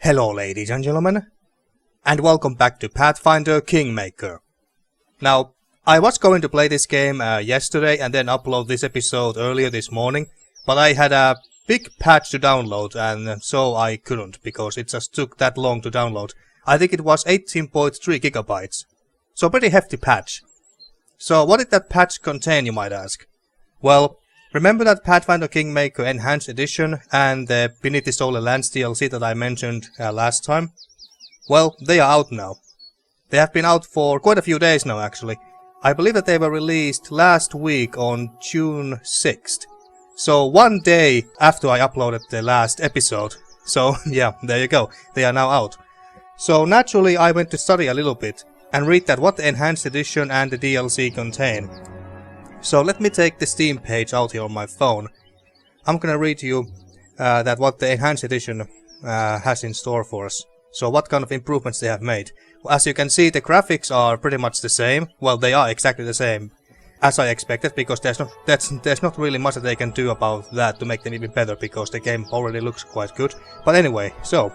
Hello ladies and gentlemen, and welcome back to Pathfinder Kingmaker. Now, I was going to play this game yesterday and then upload this episode earlier this morning, but I had a big patch to download and so I couldn't, because it just took that long to download. I think it was 18.3 gigabytes, so pretty hefty patch. So what did that patch contain, you might ask? Well, remember that Pathfinder Kingmaker Enhanced Edition and the Beneath the Stolen Lands DLC that I mentioned last time? Well, they are out now. They have been out for quite a few days now actually. I believe that they were released last week on June 6th. So one day after I uploaded the last episode. So yeah, there you go. They are now out. So naturally I went to study a little bit and read that what the Enhanced Edition and the DLC contain. So let me take the Steam page out here on my phone. I'm gonna read to you that what the Enhanced Edition has in store for us. So what kind of improvements they have made. Well, as you can see, the graphics are pretty much the same. Well, they are exactly the same as I expected, because there's not really much that they can do about that to make them even better, because the game already looks quite good. But anyway, so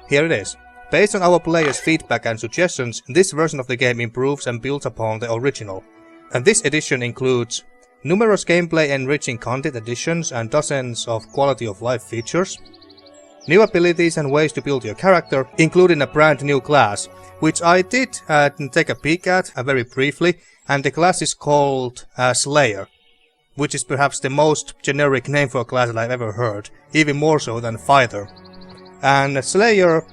here it is. Based on our players' feedback and suggestions, this version of the game improves and builds upon the original. And this edition includes numerous gameplay enriching content additions and dozens of quality of life features, new abilities and ways to build your character, including a brand new class, which I did take a peek at very briefly, and the class is called Slayer, which is perhaps the most generic name for a class that I've ever heard, even more so than Fighter. And Slayer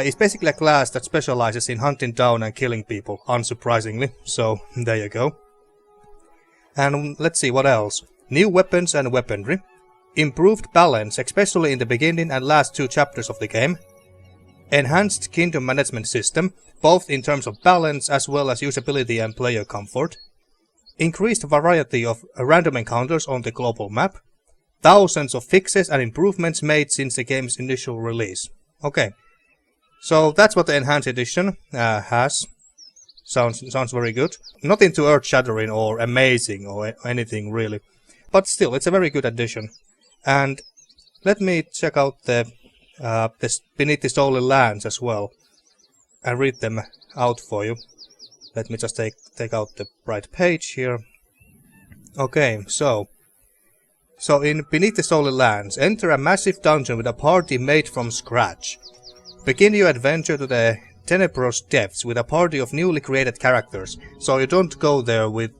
is basically a class that specializes in hunting down and killing people, unsurprisingly, so there you go. And let's see what else. New weapons and weaponry. Improved balance, especially in the beginning and last two chapters of the game. Enhanced kingdom management system, both in terms of balance as well as usability and player comfort. Increased variety of random encounters on the global map. Thousands of fixes and improvements made since the game's initial release. Okay, so that's what the Enhanced Edition has. Sounds very good. Nothing too earth-shattering or amazing or anything really. But still, it's a very good addition. And let me check out the Beneath the Stolen Lands as well. And read them out for you. Let me just take out the right page here. Okay, so in Beneath the Stolen Lands, enter a massive dungeon with a party made from scratch. Begin your adventure to the Siperos depths with a party of newly created characters, so you don't go there with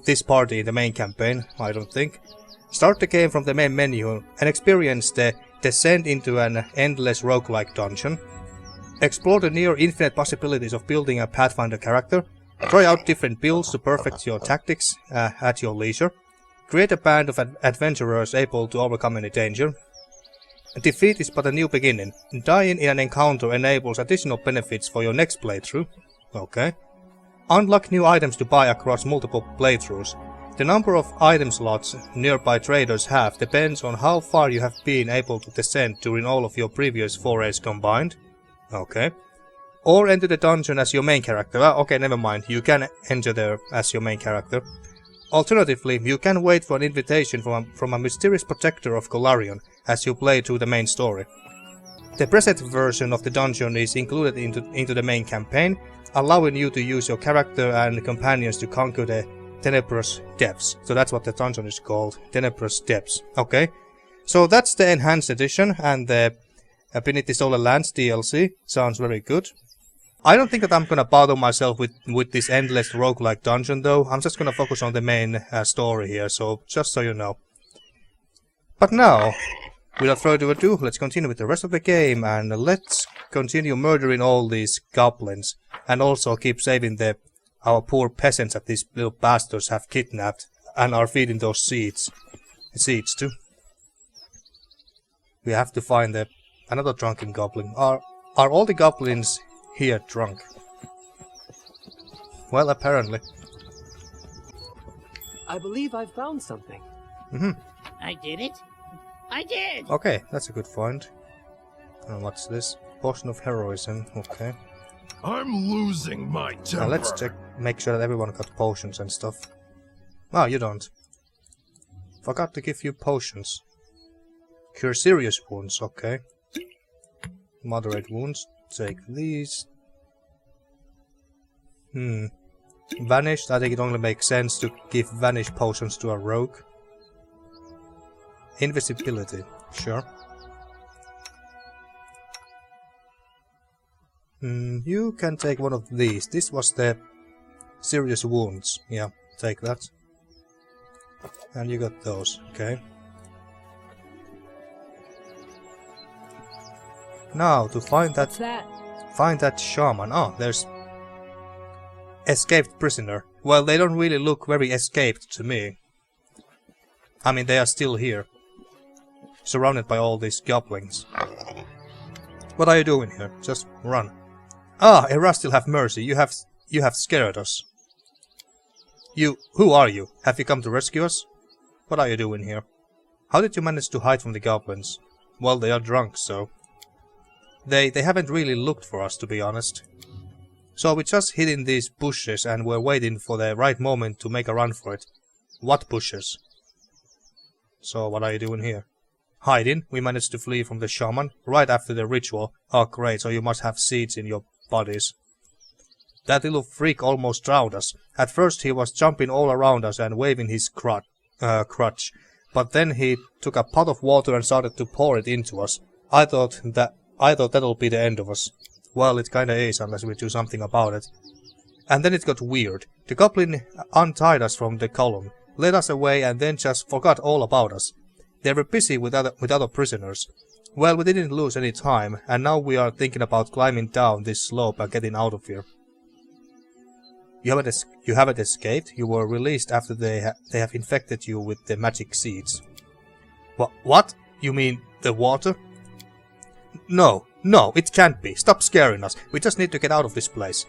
this party in the main campaign, I don't think. Start the game from the main menu and experience the descent into an endless roguelike dungeon. Explore the near infinite possibilities of building a Pathfinder character. Try out different builds to perfect your tactics at your leisure. Create a band of adventurers able to overcome any danger. Defeat is but a new beginning. Dying in an encounter enables additional benefits for your next playthrough. Okay. Unlock new items to buy across multiple playthroughs. The number of item slots nearby traders have depends on how far you have been able to descend during all of your previous forays combined. Okay. Or enter the dungeon as your main character. Okay, never mind. You can enter there as your main character. Alternatively, you can wait for an invitation from a mysterious protector of Golarion as you play through the main story. The preset version of the dungeon is included into the main campaign, allowing you to use your character and companions to conquer the Siperos depths. So that's what the dungeon is called, Siperos depths. Okay, so that's the Enhanced Edition and the Beneath the Stolen Lands DLC. Sounds very good. I don't think that I'm gonna bother myself with this endless roguelike dungeon though. I'm just gonna focus on the main story here, so just so you know. But now, without further ado, let's continue with the rest of the game and let's continue murdering all these goblins. And also keep saving our poor peasants that these little bastards have kidnapped and are feeding those seeds too. We have to find another drunken goblin. Are all the goblins here drunk? Well, apparently. I believe I found something. I did it. I did. Okay, that's a good find. And what's this? Potion of heroism. Okay. I'm losing my temper. Now let's make sure that everyone got potions and stuff. Oh, you don't. Forgot to give you potions. Cure serious wounds, okay. Moderate wounds. Take these. Vanished. I think it only makes sense to give vanish potions to a rogue. Invisibility. Sure. You can take one of these. This was the serious wounds. Yeah, take that. And you got those. Okay. Now to find that. What's that? Find that shaman. Oh, there's escaped prisoner. Well, they don't really look very escaped to me. I mean, they are still here, surrounded by all these goblins. What are you doing here? Just run. Ah, Erastil, have mercy. You have scared us. Who are you? Have you come to rescue us? What are you doing here? How did you manage to hide from the goblins? Well, they are drunk, so they haven't really looked for us, to be honest. So we just hid in these bushes and were waiting for the right moment to make a run for it. What bushes? So what are you doing here? Hiding. We managed to flee from the shaman right after the ritual. Oh great, so you must have seeds in your bodies. That little freak almost drowned us. At first he was jumping all around us and waving his crutch. But then he took a pot of water and started to pour it into us. I thought that'll be the end of us. Well, it kinda is unless we do something about it. And then it got weird. The goblin untied us from the column, led us away and then just forgot all about us. They were busy with other prisoners. Well, we didn't lose any time, and now we are thinking about climbing down this slope and getting out of here. You haven't escaped. You were released after they have infected you with the magic seeds. What? You mean the water? No, it can't be. Stop scaring us. We just need to get out of this place.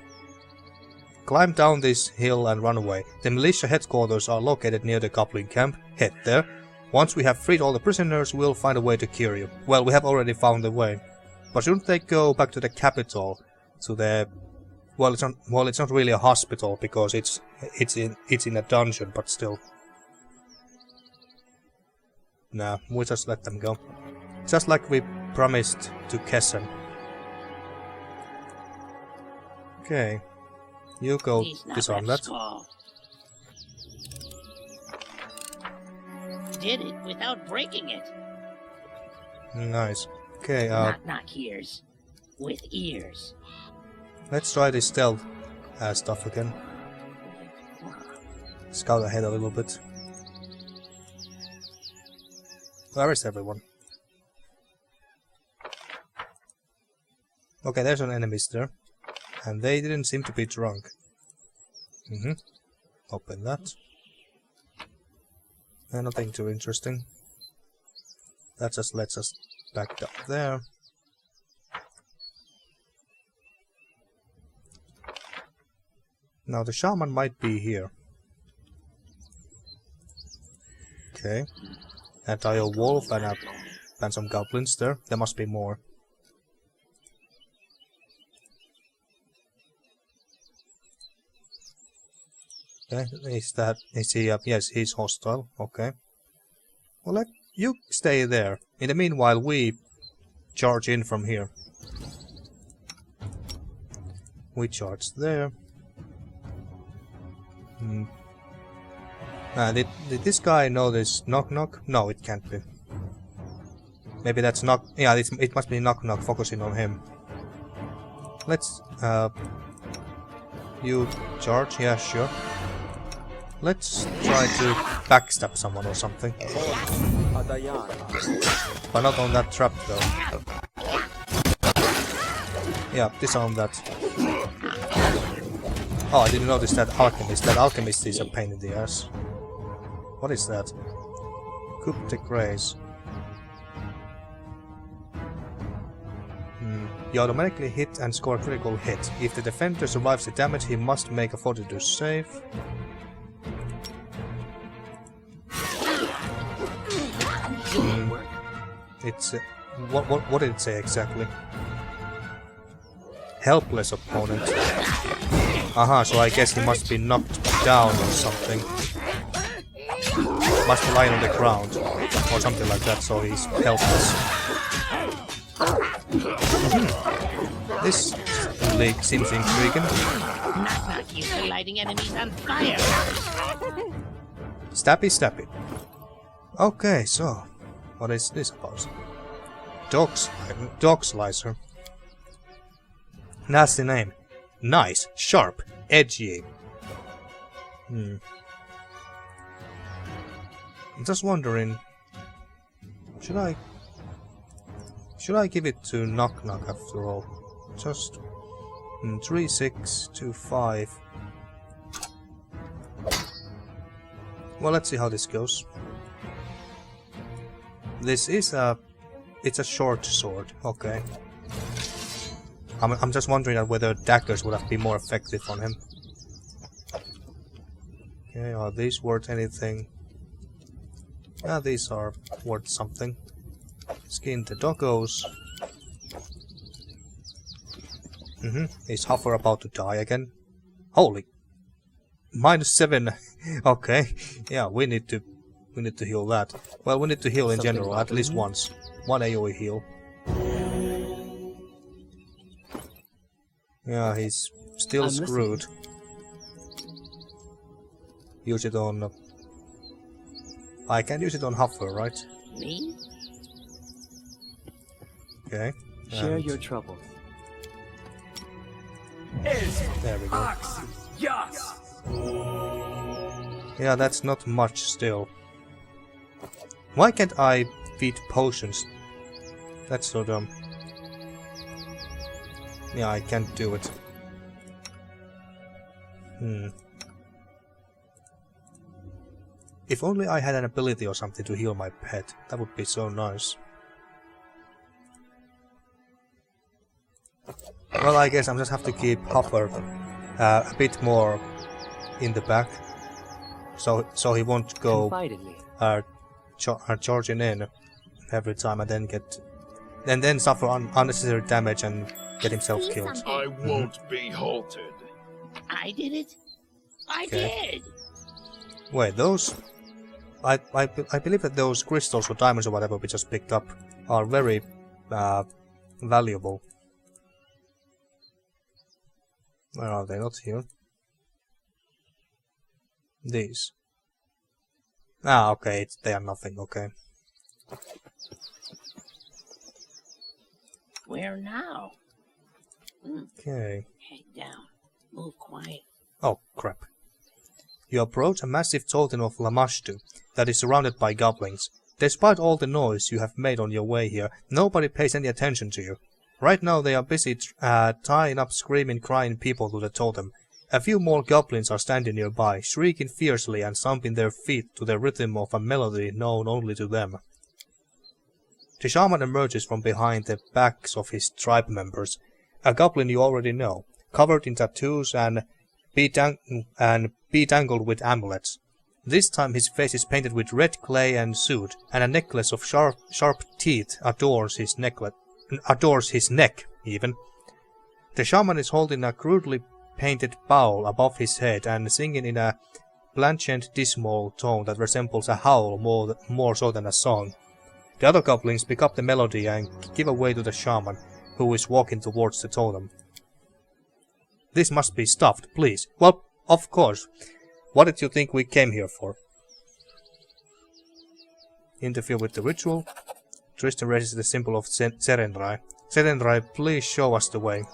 Climb down this hill and run away. The militia headquarters are located near the goblin camp. Head there. Once we have freed all the prisoners, we'll find a way to cure you. Well, we have already found the way. But shouldn't they go back to the capital? To the... Well, it's not really a hospital because it's in a dungeon, but still. Nah, we'll just let them go. Just like we promised to Kessen. Okay. You go disarm that. Did it without breaking it. Nice. Okay, Nok-Nok hears with ears. let's try this stealth stuff again. Scout ahead a little bit. Where is everyone? Okay, there's an enemy there. And they didn't seem to be drunk. Open that. Nothing too interesting. That just lets us back up there. Now the shaman might be here. Okay. Entire wolf and some goblins there. There must be more. Okay, is he up? Yes, he's hostile. Okay. Well, you stay there. In the meanwhile, we charge in from here. We charge there. Did this guy know this Nok-Nok? No, it can't be. Maybe that's Nok. Yeah, it must be Nok-Nok focusing on him. Let's you charge? Yeah, sure. Let's try to backstab someone or something. But not on that trap though. Yeah, disarm that. Oh, I didn't notice that alchemist. That alchemist is a pain in the ass. What is that? Coup de grace. You automatically hit and score a critical hit. If the defender survives the damage, he must make a fortitude save. It's what did it say exactly? Helpless opponent. Aha, so I guess he must be knocked down or something. Must be lying on the ground or something like that, so he's helpless. This league seems intriguing. Nok-Nok used to lighting enemies on fire. Stappy, stappy. Okay, so what is this about? Dog slicer. Nasty name. Nice, sharp, edgy. I'm just wondering, should I give it to Nok-Nok after all? Just 3, 6, 2, 5. Well, let's see how this goes. This is it's a short sword. Okay. I'm just wondering whether daggers would have been more effective on him. Okay, are these worth anything? Yeah, these are worth something. Skin the doggos. Is Huffer about to die again? Holy! -7. Okay. Yeah, we need to heal that. Well, we need to heal in general at least once. One AoE heal. Yeah, he's still screwed. Use it on... I can use it on Huffer, right? Me? Okay. Share your troubles. There we go. Yeah, that's not much still. Why can't I feed potions? That's so dumb. Yeah, I can't do it. If only I had an ability or something to heal my pet, that would be so nice. Well, I guess I just have to keep Huffer a bit more in the back, so he won't go charging in every time and then suffer unnecessary damage and get himself killed. I won't be halted. I did it. I Okay. did. Wait, those... I believe that those crystals or diamonds or whatever we just picked up are very valuable. Where are they? Not here. These. Ah, okay, they are nothing, okay. Where now? Okay. Head down. Move quiet. Oh, crap. You approach a massive totem of Lamashtu that is surrounded by goblins. Despite all the noise you have made on your way here, nobody pays any attention to you. Right now they are busy tying up screaming, crying people to the totem. A few more goblins are standing nearby, shrieking fiercely and stomping their feet to the rhythm of a melody known only to them. The shaman emerges from behind the backs of his tribe members, a goblin you already know, covered in tattoos and bedangled with amulets. This time his face is painted with red clay and soot, and a necklace of sharp teeth adorns his neck, even. The shaman is holding a crudely painted bowl above his head and singing in a plaintive, dismal tone that resembles a howl more so than a song. The other goblins pick up the melody and give way to the shaman, who is walking towards the totem. This must be stopped, please. Well, of course. What did you think we came here for? Interfere with the ritual. Tristan raises the symbol of Serenrai. Serenrai, please show us the way.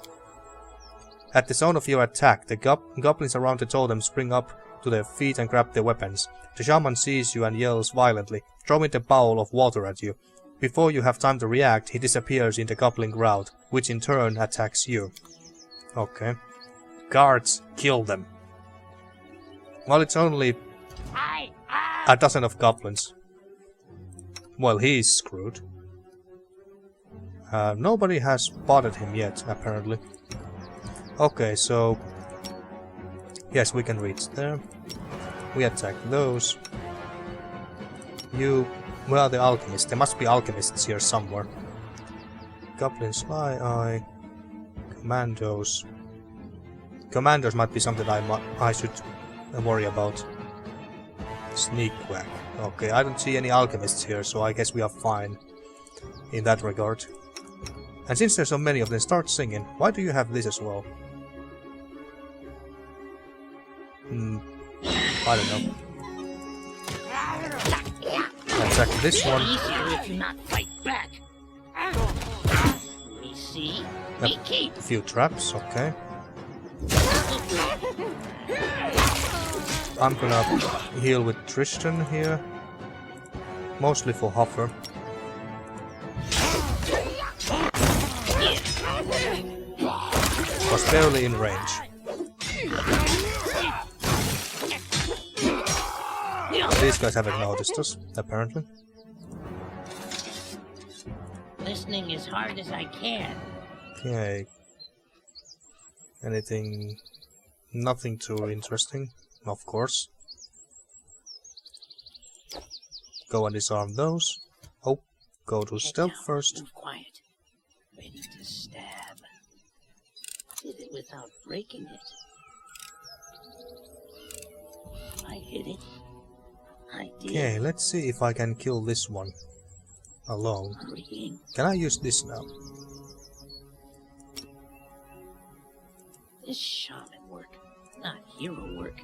At the sound of your attack, the goblins around the totem spring up to their feet and grab their weapons. The shaman sees you and yells violently, throwing the bowl of water at you. Before you have time to react, he disappears in the goblin crowd, which in turn attacks you. Okay. Guards, kill them. Well, it's only a dozen of goblins. Well, he's screwed. Nobody has spotted him yet, apparently. Okay, so... yes, we can reach there. We attack those. Where are the alchemists? There must be alchemists here somewhere. Goblin Sly Eye. Commandos. Commanders might be something I should worry about. Sneak quack. Okay, I don't see any alchemists here, so I guess we are fine in that regard. And since there's so many of them, start singing. Why do you have this as well? I don't know. Exactly this one. Easier if you not fight back. We see, we keep. A few traps, okay. I'm gonna heal with Tristan here. Mostly for Hoffer. Was barely in range. These guys haven't noticed us, apparently. Listening as hard as I can. Okay. Anything... Nothing too interesting, of course. Go and disarm those. Oh, go to stealth first. Move quiet. Ready to stab. Did it without breaking it. I hit it. I did. Okay, let's see if I can kill this one alone. Hurrying. Can I use this now? This shaman work, not hero work.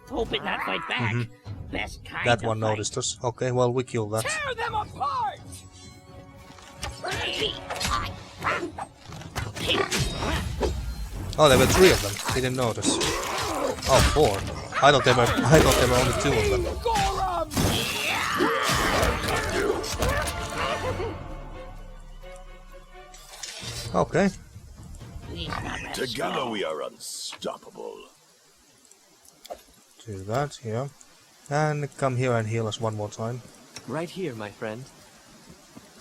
Hope it not fight back. Best kind That of one fight. noticed us. Okay, well, we kill that. Tear them apart! Oh, there were 3 of them. Didn't notice. Oh, 4. I thought there were only 2 of them. Okay. Please, not that Together small. we are unstoppable. Do that, yeah. And come here and heal us one more time. Right here, my friend.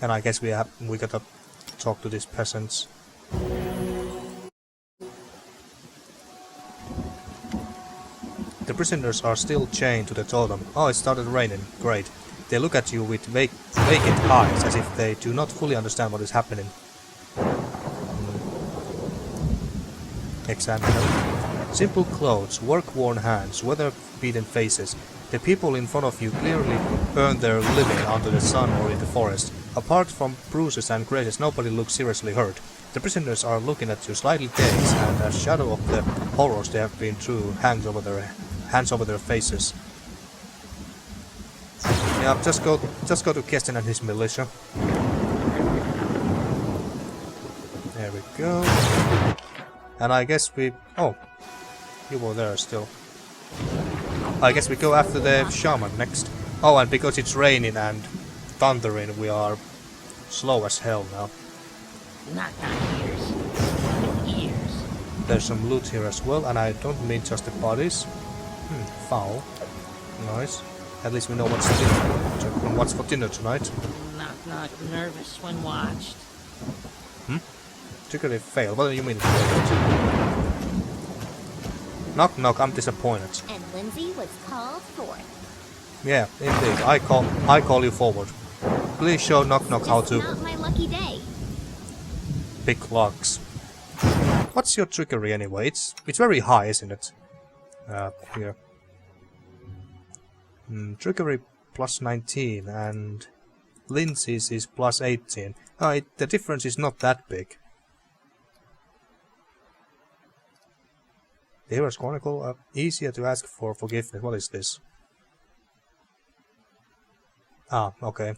And I guess we gotta talk to these peasants. The prisoners are still chained to the totem. Oh, it started raining. Great. They look at you with vacant eyes, as if they do not fully understand what is happening. Examine them. Simple clothes, work-worn hands, weather-beaten faces. The people in front of you clearly earn their living under the sun or in the forest. Apart from bruises and grazes, nobody looks seriously hurt. The prisoners are looking at you slightly dazed, and a shadow of the horrors they have been through hangs over their faces. Yeah, just go to Keston and his militia. There we go. And I guess we... Oh, you were there still. I guess we go after the shaman next. Oh, and because it's raining and thundering, we are slow as hell now. Not ears. With ears. There's some loot here as well, and I don't mean just the bodies. Foul. Nice. At least we know what's for dinner tonight. Nok-Nok nervous when watched. Particularly fail. What do you mean? Nok-Nok, I'm disappointed. And Lindsay was called forth. Yeah, indeed. I call you forward. Please show Nok-Nok how to Not my lucky day. pick locks. What's your trickery anyway? It's very high, isn't it? Here. Trickery plus 19 and Lindsay's is plus 18. The difference is not that big. The Hero's Chronicle, easier to ask for forgiveness. What is this? Ah, okay.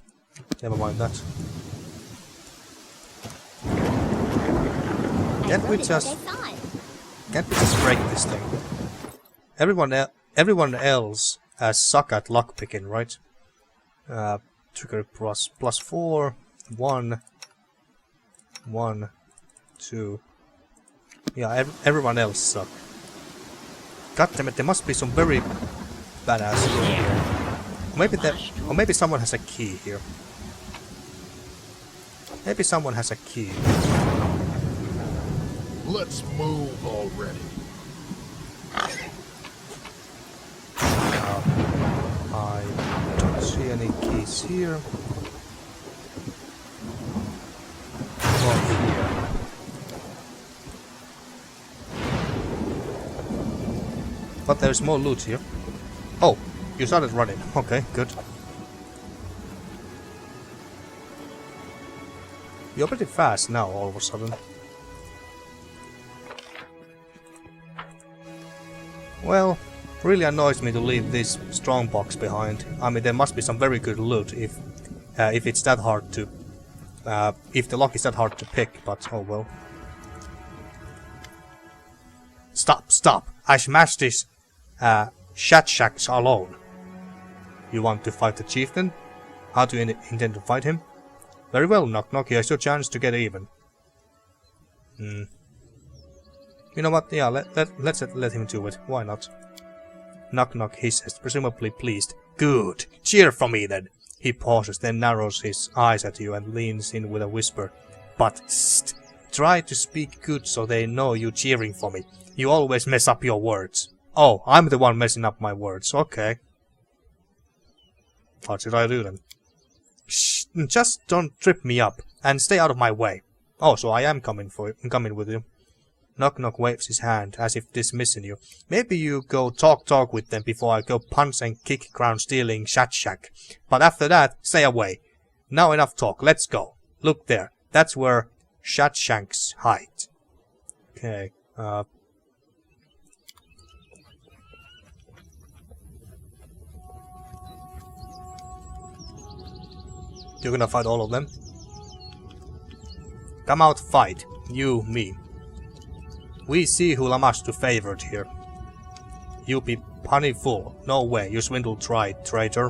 Never mind that. Can't we just break this thing? Everyone else suck at lockpicking, right? Trigger plus 4, 1, 2. Yeah, everyone else suck. God damn it, there must be some very badass here. Or maybe someone has a key here. Maybe someone has a key. Let's move already. I don't see any keys here. Or here. But there's more loot here. Oh, you started running. Okay, good. You're pretty fast now, all of a sudden. Well, really annoys me to leave this strongbox behind. I mean, there must be some very good loot if it's that hard to... if the lock is that hard to pick, but oh well. Stop, stop! I smashed this Shatshaks alone. You want to fight the chieftain? How do you intend to fight him? Very well, Nok-Nok, here's your chance to get even. You know what, yeah, let's let him do it, why not? Nok-Nok hisses, presumably pleased. Good, cheer for me then. He pauses, then narrows his eyes at you and leans in with a whisper. But, st, try to speak good so they know you cheering for me. You always mess up your words. Oh, I'm the one messing up my words, okay. What should I do then? Shh, just don't trip me up, and stay out of my way. Oh, so I am coming with you. Nok-Nok waves his hand, as if dismissing you. Maybe you go talk with them before I go punch and kick ground-stealing Shatshak. But after that, stay away. Now enough talk, let's go. Look there, that's where Shatshanks hide. Okay, You're gonna fight all of them? Come out, fight. You, me. We see who Lamashtu favored here. You be punny fool. No way, you swindled traitor.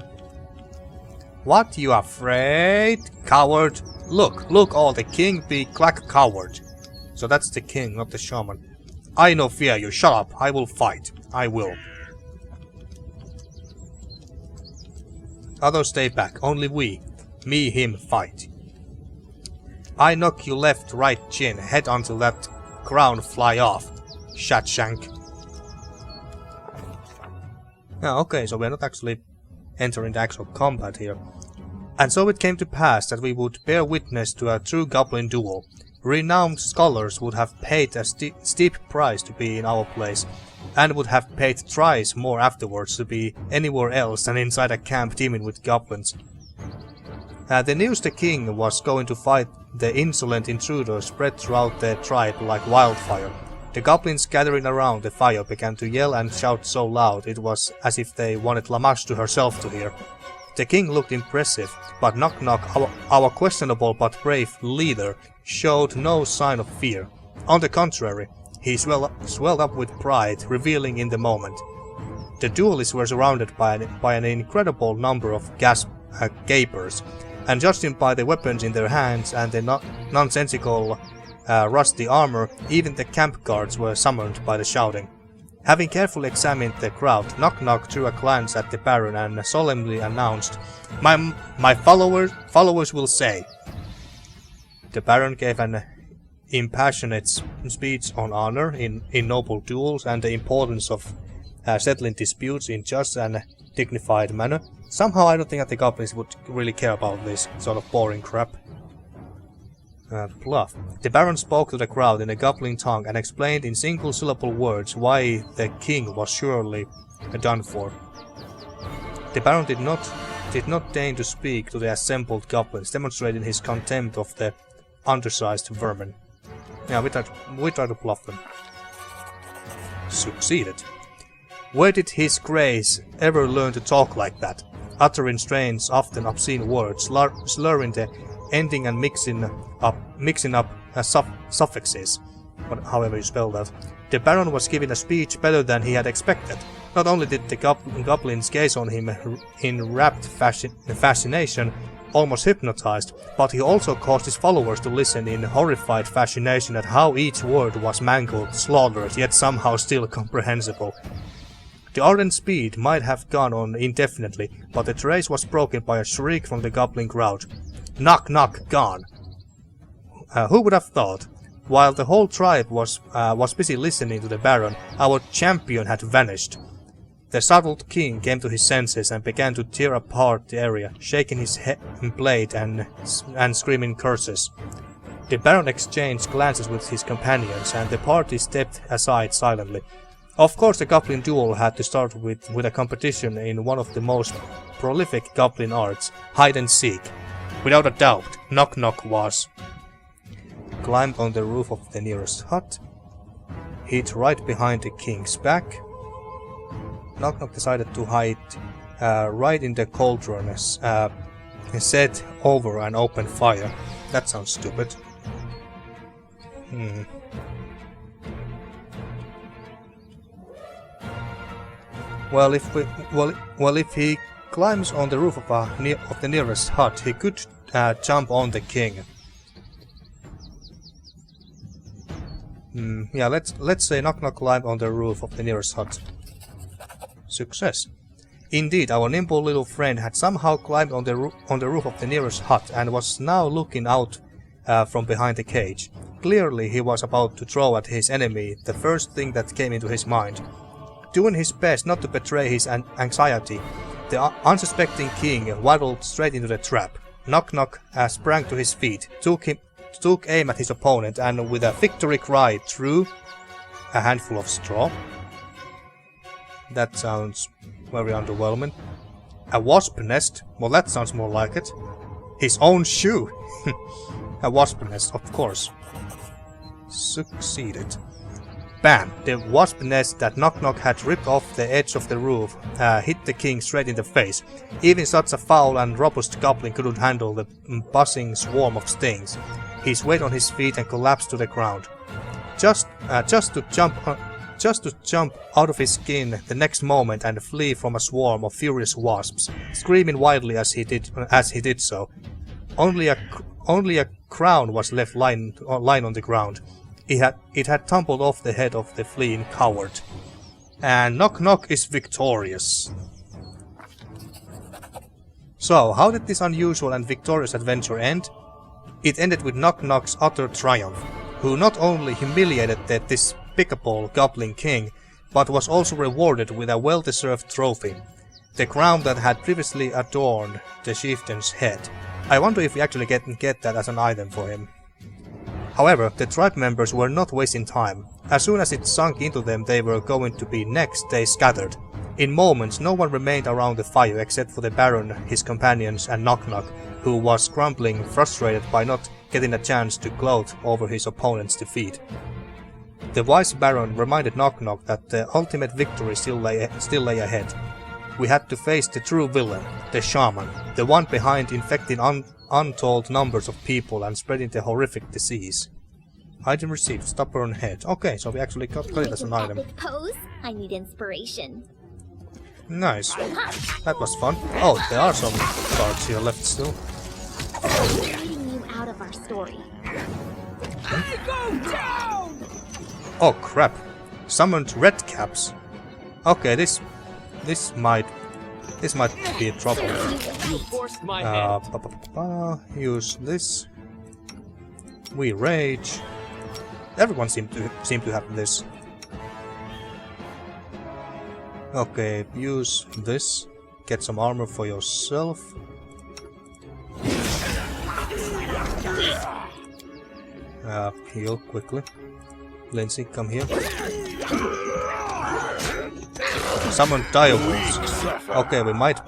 What, you afraid? Coward? Look, all the king be clack coward. So that's the king, not the shaman. I no fear you, shut up, I will fight. I will. Others stay back, only we. Me, him, fight. I knock you left, right chin, head until that crown fly off. Shatshank. Ah, okay, so we're not actually entering the actual combat here. And so it came to pass that we would bear witness to a true goblin duel. Renowned scholars would have paid a steep price to be in our place, and would have paid thrice more afterwards to be anywhere else than inside a camp teeming with goblins. The news the king was going to fight the insolent intruder spread throughout the tribe like wildfire. The goblins gathering around the fire began to yell and shout so loud it was as if they wanted Lamashtu herself to hear. The king looked impressive, but Nok-Nok, our questionable but brave leader, showed no sign of fear. On the contrary, he swelled up with pride, revealing in the moment. The duelists were surrounded by an incredible number of gapers, and judging by the weapons in their hands and the nonsensical rusty armor, even the camp guards were summoned by the shouting. Having carefully examined the crowd, Nok-Nok threw a glance at the Baron and solemnly announced, My followers will say. The Baron gave an impassionate speech on honor in noble duels and the importance of settling disputes in just and dignified manner. Somehow I don't think that the goblins would really care about this sort of boring crap. Bluff. The Baron spoke to the crowd in a goblin tongue and explained in single-syllable words why the king was surely done for. The Baron did not deign to speak to the assembled goblins, demonstrating his contempt of the undersized vermin. Yeah, we tried to bluff them. Succeeded. Where did his grace ever learn to talk like that? Uttering strange, often obscene words, slurring the ending and mixing up suffixes, however you spell that. The Baron was giving a speech better than he had expected. Not only did the goblins gaze on him in rapt fascination, almost hypnotized, but he also caused his followers to listen in horrified fascination at how each word was mangled, slaughtered, yet somehow still comprehensible. The ardent speed might have gone on indefinitely, but the trace was broken by a shriek from the goblin crowd. Nok-Nok gone! Who would have thought? While the whole tribe was busy listening to the Baron, our champion had vanished. The startled king came to his senses and began to tear apart the area, shaking his blade and screaming curses. The Baron exchanged glances with his companions, and the party stepped aside silently. Of course, the goblin duel had to start with a competition in one of the most prolific goblin arts, hide and seek. Without a doubt, Nok-Nok was climbed on the roof of the nearest hut, hid right behind the king's back. Nok-Nok decided to hide right in the cauldron, set over and open fire. That sounds stupid. Well, if he climbs on the roof of the nearest hut, he could jump on the king. Yeah, let's say Nok-Nok climbed on the roof of the nearest hut. Success. Indeed, our nimble little friend had somehow climbed on the roof of the nearest hut and was now looking out from behind the cage. Clearly, he was about to throw at his enemy the first thing that came into his mind. Doing his best not to betray his anxiety, the unsuspecting king waddled straight into the trap. Nok-Nok sprang to his feet, took aim at his opponent, and with a victory cry threw a handful of straw. That sounds very underwhelming. A wasp nest? Well, that sounds more like it. His own shoe! A wasp nest, of course. Succeeded. Bam! The wasp nest that Nok-Nok had ripped off the edge of the roof hit the king straight in the face. Even such a foul and robust goblin couldn't handle the buzzing swarm of stings. He swayed on his feet and collapsed to the ground. Just to jump out of his skin the next moment and flee from a swarm of furious wasps, screaming wildly as he did so. Only a crown was left lying on the ground. It had tumbled off the head of the fleeing coward. And Nok-Nok is victorious. So, how did this unusual and victorious adventure end? It ended with Nok-Nok's utter triumph, who not only humiliated the despicable Goblin King, but was also rewarded with a well-deserved trophy, the crown that had previously adorned the chieftain's head. I wonder if we actually get that as an item for him. However, the tribe members were not wasting time. As soon as it sunk into them they were going to be next, they scattered. In moments, no one remained around the fire except for the Baron, his companions, and Nok-Nok, who was grumbling, frustrated by not getting a chance to gloat over his opponent's defeat. The wise Baron reminded Nok-Nok that the ultimate victory still lay ahead. We had to face the true villain, the shaman, the one behind infecting untold numbers of people and spreading the horrific disease. Item received, stubborn head. Okay, so we actually got it as an item. Pose? I need inspiration. Nice. That was fun. Oh, there are some cards here left still. Leading you out of our story. I go down! Oh crap. Summoned red caps. Okay, this might be trouble. You forced my hand. Use this. We rage. Everyone seem to have this. Okay, use this. Get some armor for yourself. Heal quickly. Lindsay, come here. Summon dire wolves. Okay, we might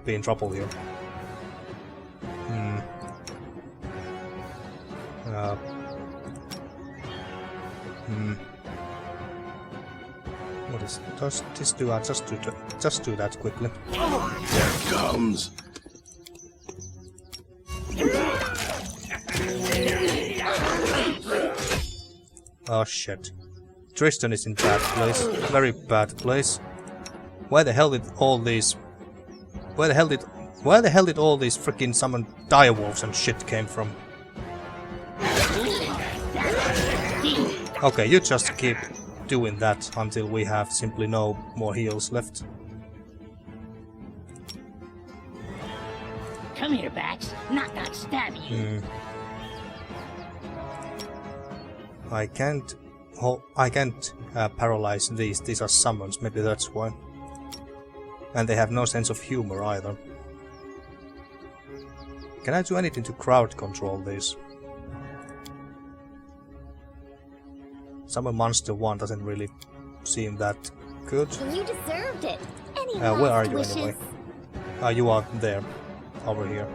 be in trouble here. What is it? Does this do? Just do that quickly. There it comes. Oh shit. Tristan is in bad place. Very bad place. Where the hell did all these freaking summoned direwolves and shit came from? Okay, you just keep doing that until we have simply no more heals left. Come here, Bax. Nok-Nok stab you. I can't paralyze these. These are summons, maybe that's why. And they have no sense of humor either. Can I do anything to crowd control these? Summon Monster 1 doesn't really seem that good. You deserved it. Any Where are you wishes? anyway? You are there. Over here.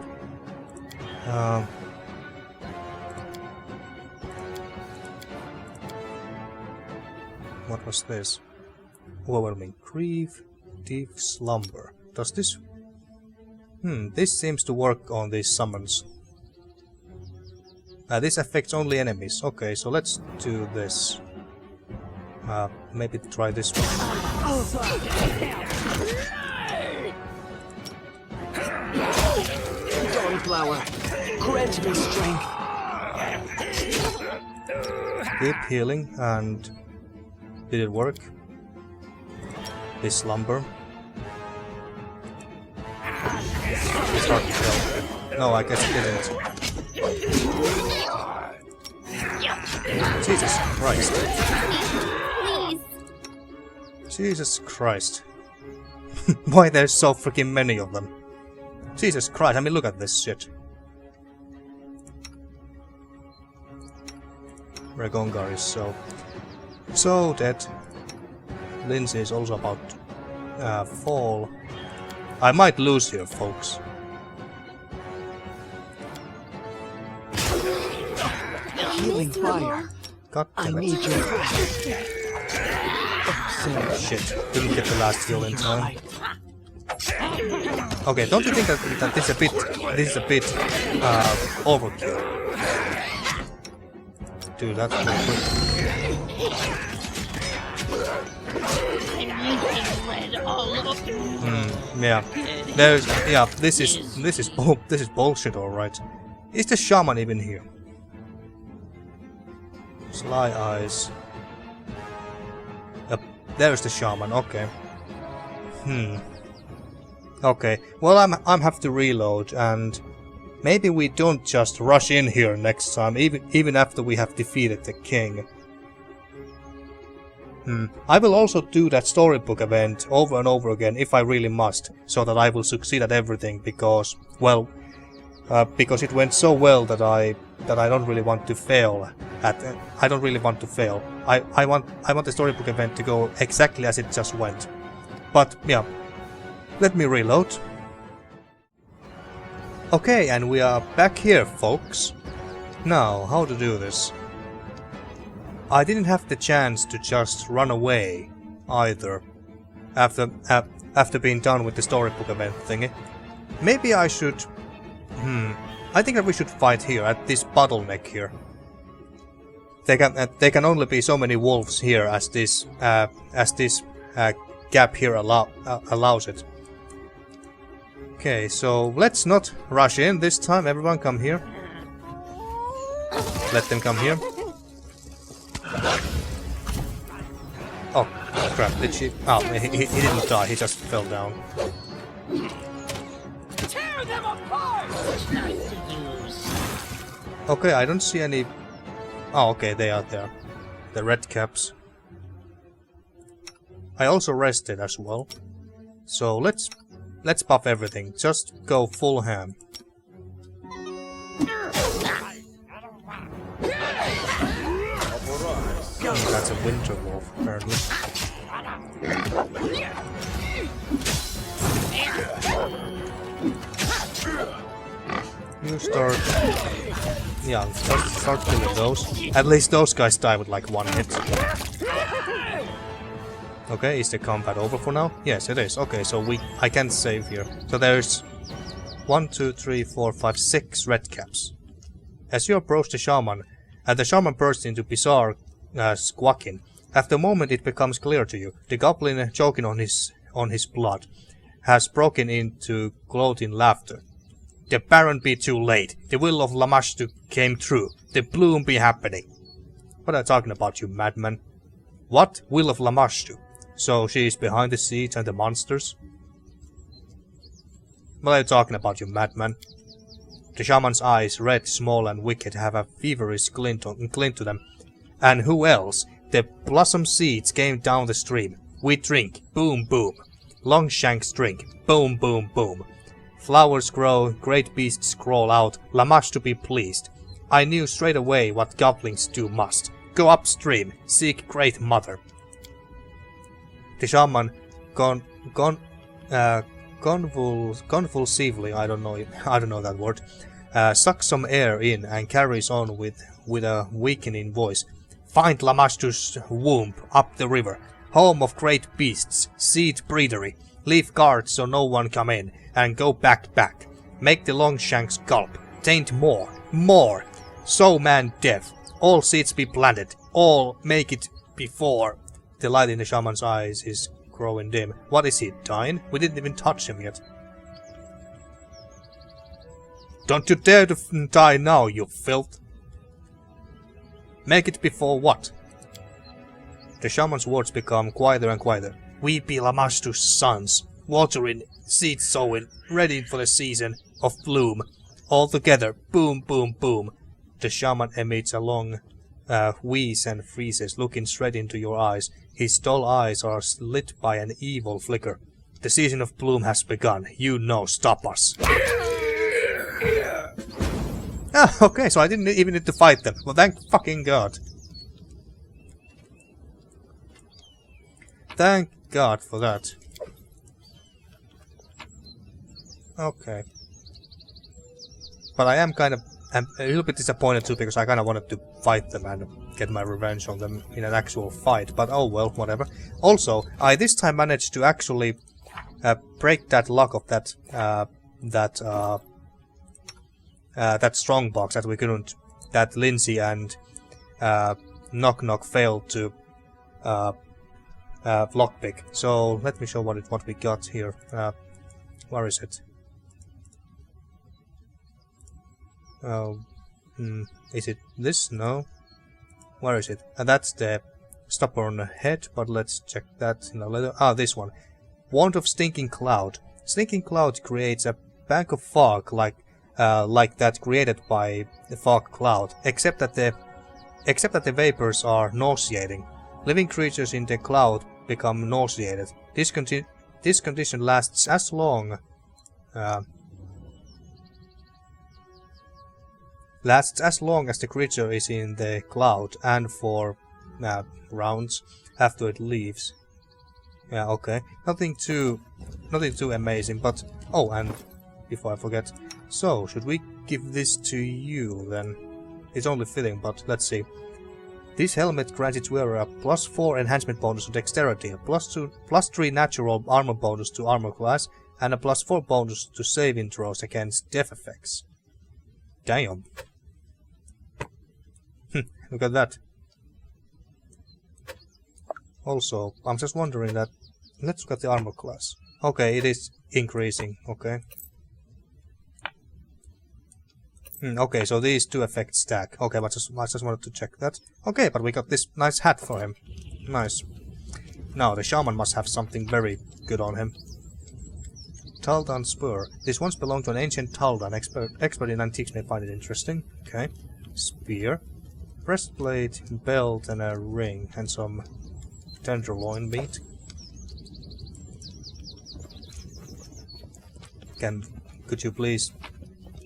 What was this? Overwhelming grief, deep slumber. Does this... this seems to work on these summons. This affects only enemies. Okay, so let's do this. Maybe try this one. Dawnflower, grant me strength. Keep healing, and did it work? This slumber. It's hard to tell. No, I guess it didn't. Jesus Christ. Please. Jesus Christ. Why there's so freaking many of them? Jesus Christ, I mean look at this shit. Regongar is so dead. Lindsay is also about fall. I might lose here, folks. Healing fire. God I damn need it. your Shit, didn't get the last heal in time. Okay, don't you think that this is a bit overkill? Do that real quick. Yeah. This is bullshit, all right. Is the shaman even here? Sly eyes. Yep, there's the shaman. Okay. Okay. Well, I'm have to reload, and maybe we don't just rush in here next time, even after we have defeated the king. I will also do that storybook event over and over again if I really must, so that I will succeed at everything, because, well, because it went so well that I don't really want to fail at. I don't really want to fail. I want the storybook event to go exactly as it just went. But yeah, let me reload. Okay, and we are back here, folks. Now, how to do this? I didn't have the chance to just run away either after being done with the storybook event thingy. Maybe I should. I think that we should fight here at this bottleneck here. There can only be so many wolves here as this gap here allows it. Okay, so let's not rush in this time. Everyone come here. Let them come here. Oh crap! Did she? Oh, he didn't die. He just fell down. Tear them apart! Okay, I don't see any. Oh, okay, they are there. The red caps. I also rested as well. So let's buff everything. Just go full ham. That's a winter wolf, apparently. You start... Yeah, start killing those. At least those guys die with like one hit. Okay, is the combat over for now? Yes, it is. Okay, so I can save here. So there's 1, 2, 3, 4, 5, 6 red caps. As you approach the shaman, the shaman bursts into bizarre squawking. After a moment it becomes clear to you. The goblin, choking on his blood, has broken into gloating laughter. The Baron be too late. The will of Lamashtu came true. The bloom be happening. What are you talking about, you madman? What? Will of Lamashtu? So she is behind the seeds and the monsters? What are you talking about, you madman? The shaman's eyes, red, small and wicked, have a feverish glint to them. And who else? The blossom seeds came down the stream. We drink. Boom, boom. Longshanks drink. Boom, boom, boom. Flowers grow, great beasts crawl out, Lamash to be pleased. I knew straight away what goblins do must. Go upstream, seek great mother. The shaman, convulsively, I don't know that word, sucks some air in and carries on with a weakening voice. Find Lamashtu's womb up the river, home of great beasts, seed breedery. Leave guards so no one come in, and go back. Make the Longshanks gulp. Taint more. Sow man death. All seeds be planted. All make it before. The light in the shaman's eyes is growing dim. What is he, dying? We didn't even touch him yet. Don't you dare to die now, you filth. Make it before what? The shaman's words become quieter and quieter. We be Lamashtu's sons, watering, seed sowing, ready for the season of bloom. All together, boom, boom, boom. The shaman emits a long wheeze and freezes, looking straight into your eyes. His dull eyes are lit by an evil flicker. The season of bloom has begun. You know, stop us. Ah, okay, so I didn't even need to fight them. Well, thank fucking God. Thank God for that. Okay. But I am kind of a little bit disappointed too, because I kind of wanted to fight them and get my revenge on them in an actual fight. But oh well, whatever. Also, I this time managed to actually break that lock of that strongbox that we couldn't, that Lindsay and Nok-Nok failed to lockpick. So let me show what we got here. Where is it? Oh, is it this? No. Where is it? That's the stubborn head, but let's check that in a little. Ah, this one. Wand of Stinking Cloud. Stinking Cloud creates a bank of fog like that created by the fog cloud, except that the vapors are nauseating. Living creatures in the cloud become nauseated. This condition lasts as long as the creature is in the cloud, and for rounds after it leaves. Yeah, okay. Nothing too amazing, but oh, and before I forget, so should we give this to you then? It's only fitting, but let's see. This helmet grants its wearer a +4 enhancement bonus to dexterity, a +3 natural armor bonus to armor class, and a +4 bonus to saving throws against death effects. Damn. Look at that. Also, I'm just wondering that... Let's look at the armor class. Okay, it is increasing, okay. Okay, so these two effects stack. Okay, but I just wanted to check that. Okay, but we got this nice hat for him. Nice. Now, the shaman must have something very good on him. Taldan Spur. This once belonged to an ancient Taldan. Expert in antiques may find it interesting. Okay. Spear. Breastplate, belt, and a ring, and some tenderloin meat. Could you please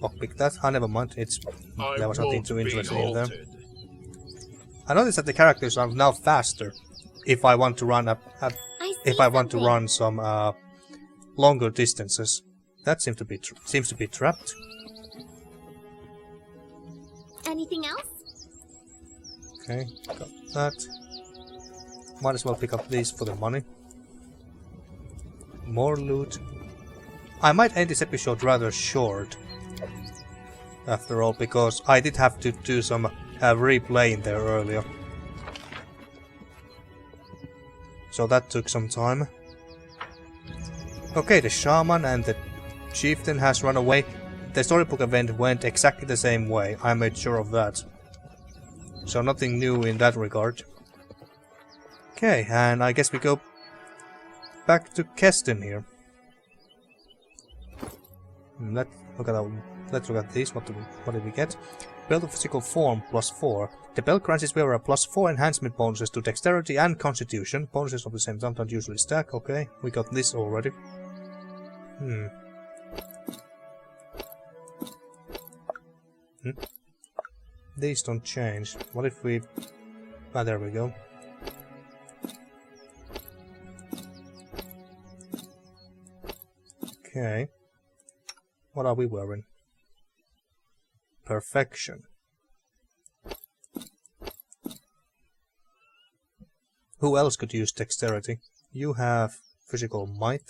lockpick that? Ah, never mind. There was nothing too interesting in there. I noticed that the characters are now faster if I want to run some longer distances. That seems to be trapped. Anything else? Okay, got that. Might as well pick up these for the money. More loot. I might end this episode rather short, after all, because I did have to do some replaying there earlier. So that took some time. Okay, the shaman and the chieftain has run away. The storybook event went exactly the same way, I made sure of that. So nothing new in that regard. Okay, and I guess we go back to Keston here. Let's look at these. What did we get? Belt of Physical Form +4. The belt grants its wearer a +4 enhancement bonuses to Dexterity and Constitution. Bonuses of the same time don't usually stack. Okay, we got this already. These don't change. What if we... Ah, there we go. Okay. What are we wearing? Perfection. Who else could use dexterity? You have physical might.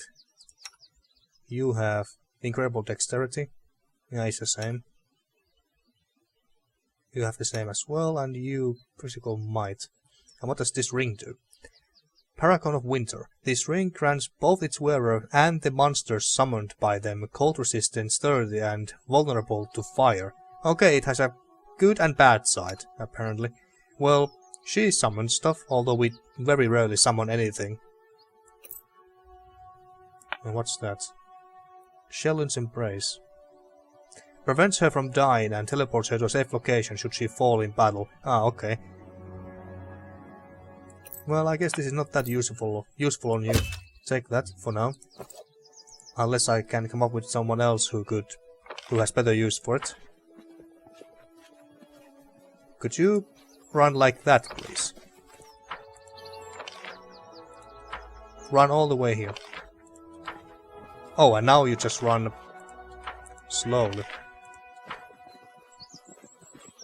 You have incredible dexterity. Yeah, it's the same. You have the same as well, and you physical might. And what does this ring do? Paragon of Winter. This ring grants both its wearer and the monsters summoned by them cold resistance, sturdy, and vulnerable to fire. Okay, it has a good and bad side, apparently. Well, she summons stuff, although we very rarely summon anything. And what's that? Shellon's Embrace. Prevents her from dying and teleports her to a safe location should she fall in battle. Ah, okay. Well, I guess this is not that useful on you. Take that for now. Unless I can come up with someone else who has better use for it. Could you run like that, please? Run all the way here. Oh, and now you just run slowly.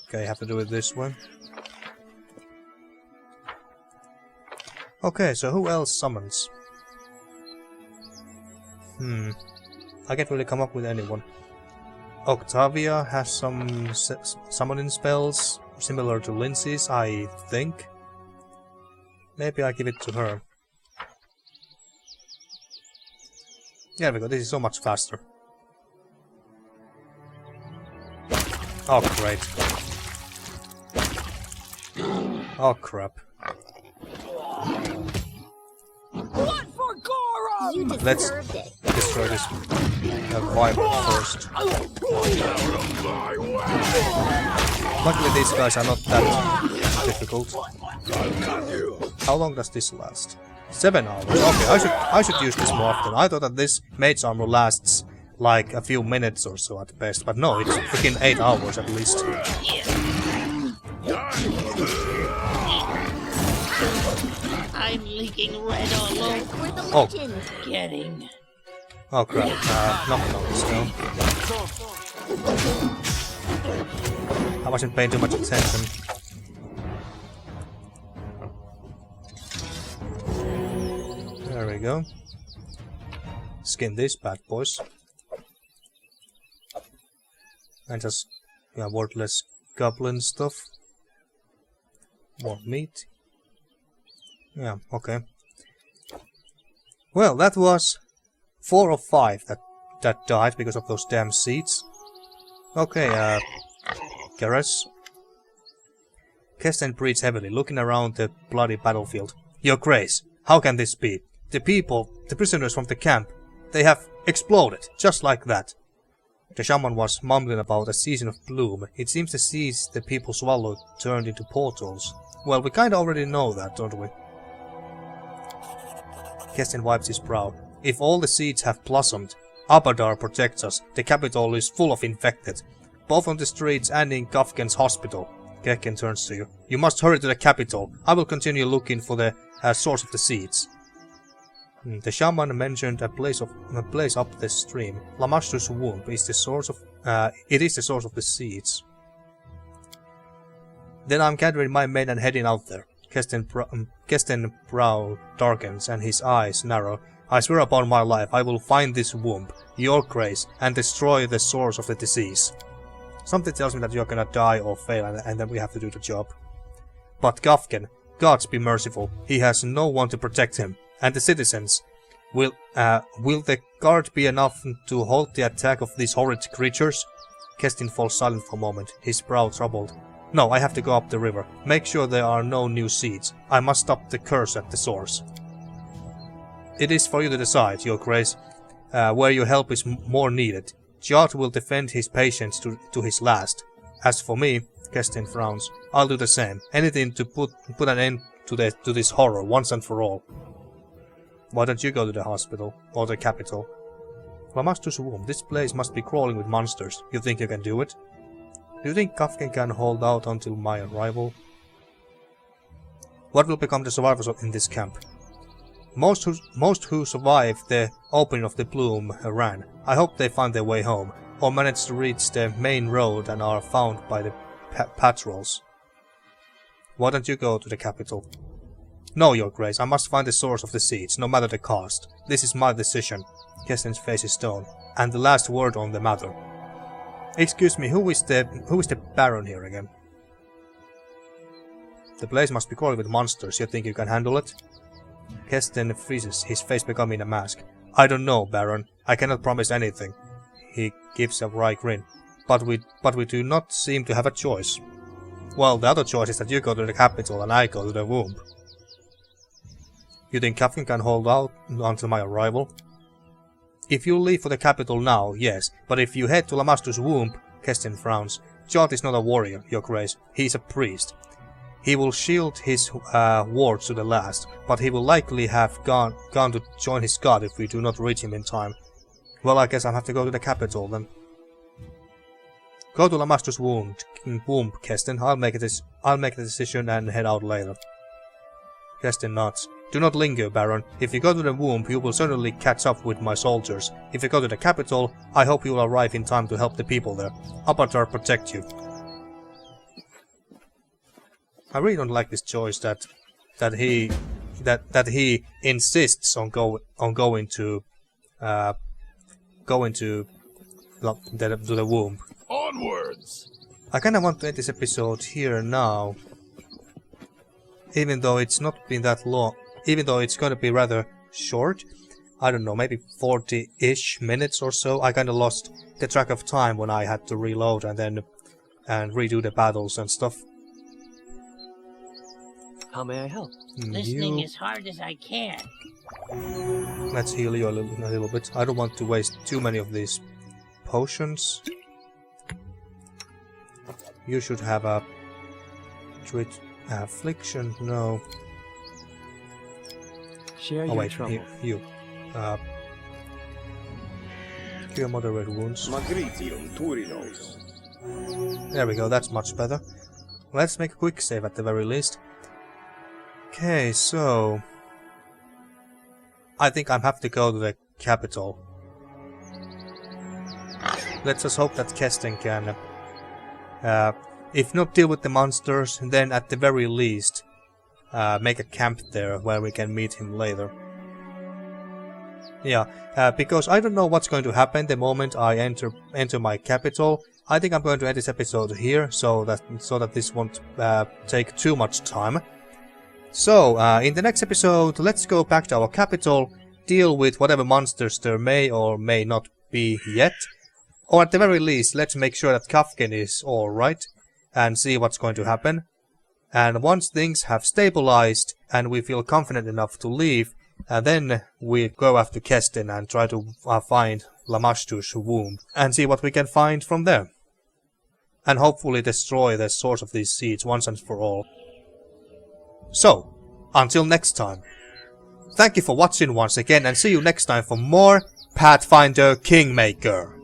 Okay, I have to do it this way. Okay, so who else summons? I can't really come up with anyone. Octavia has some summoning spells similar to Lindsay's, I think. Maybe I give it to her. There we go, this is so much faster. Oh, great. Oh, crap. Blood for Goro! You Let's deserved it. destroy this viper first. Luckily these guys are not that difficult. How long does this last? 7 hours. Okay, I should use this more often. I thought that this mage's armor lasts like a few minutes or so at best, but no, it's freaking 8 hours at least. I'm leaking red all over. We're the Oh. legend. Getting. Oh crap, Nok-Nok is down. I wasn't paying too much attention. There we go. Skin these bad boys. And just, yeah, worthless goblin stuff. More meat. Yeah, okay. Well, that was 4 of 5 that died because of those damn seeds. Okay, Garrus. Kesten breathes heavily, looking around the bloody battlefield. Your Grace, how can this be? The people, the prisoners from the camp, they have exploded, just like that. The shaman was mumbling about a season of bloom. It seems the seeds the people swallowed turned into portals. Well, we kinda already know that, don't we? Kesten wipes his brow. If all the seeds have blossomed, Abadar protects us. The capital is full of infected, both on the streets and in Kafken's hospital. Kekken turns to you. You must hurry to the capital. I will continue looking for the source of the seeds. The shaman mentioned a place up the stream. Lamashtu's womb is the source of. It is the source of the seeds. Then I'm gathering my men and heading out there. Kesten's brow darkens and his eyes narrow. I swear upon my life, I will find this womb, your Grace, and destroy the source of the disease. Something tells me that you're gonna die or fail, and then we have to do the job. But Kafken, gods be merciful, he has no one to protect him. And the citizens, will the guard be enough to halt the attack of these horrid creatures? Kesten falls silent for a moment, his brow troubled. No, I have to go up the river. Make sure there are no new seeds. I must stop the curse at the source. It is for you to decide, your Grace, where your help is more needed. Jot will defend his patients to his last. As for me, Kesten frowns, I'll do the same. Anything to put an end to this horror once and for all. Why don't you go to the hospital, or the capital? Lamashtu's womb, this place must be crawling with monsters. You think you can do it? Do you think Kafken can hold out until my arrival? What will become the survivors in this camp? Most who survived the opening of the bloom ran. I hope they find their way home, or manage to reach the main road and are found by the patrols. Why don't you go to the capital? No, your grace, I must find the source of the seeds, no matter the cost. This is my decision. Kestin's face is stone, and the last word on the matter. Excuse me, who is the baron here again? The place must be crawling with monsters. You think you can handle it? Kestin freezes, his face becoming a mask. I don't know, Baron. I cannot promise anything. He gives a wry grin. But we do not seem to have a choice. Well, the other choice is that you go to the capital and I go to the womb. You think Captain can hold out until my arrival? If you leave for the capital now, yes, but if you head to Lamastu's womb, Kestin frowns. Jot is not a warrior, your grace. He is a priest. He will shield his wards to the last, but he will likely have gone to join his god if we do not reach him in time. Well, I guess I'll have to go to the capital then. Go to Lamastu's womb, Kestin. I'll make the decision and head out later. Kestin nods. Do not linger, Baron. If you go to the womb, you will certainly catch up with my soldiers. If you go to the capital, I hope you will arrive in time to help the people there. Abatar protect you. I really don't like this choice that he insists on going to the womb. Onwards! I kinda want to end this episode here now. Even though it's not been that long, even though it's gonna be rather short. I don't know, maybe 40-ish minutes or so. I kinda lost the track of time when I had to reload and redo the battles and stuff. How may I help? Listening as hard as I can. Let's heal you a little bit. I don't want to waste too many of these potions. You should have a affliction. No. Share Oh your wait, trouble. you. Cure moderate wounds. Magritium Turinos. There we go. That's much better. Let's make a quick save at the very least. Okay, so I think I have to go to the capital. Let's just hope that Kestin can, if not deal with the monsters, then at the very least make a camp there where we can meet him later. Yeah, because I don't know what's going to happen the moment I enter my capital. I think I'm going to end this episode here so that this won't take too much time. So, in the next episode, let's go back to our capital, deal with whatever monsters there may or may not be yet, or at the very least, let's make sure that Kafkin is alright, and see what's going to happen. And once things have stabilized, and we feel confident enough to leave, then we go after Kestin and try to find Lamashtu's womb, and see what we can find from there. And hopefully destroy the source of these seeds once and for all. So, until next time, thank you for watching once again and see you next time for more Pathfinder Kingmaker.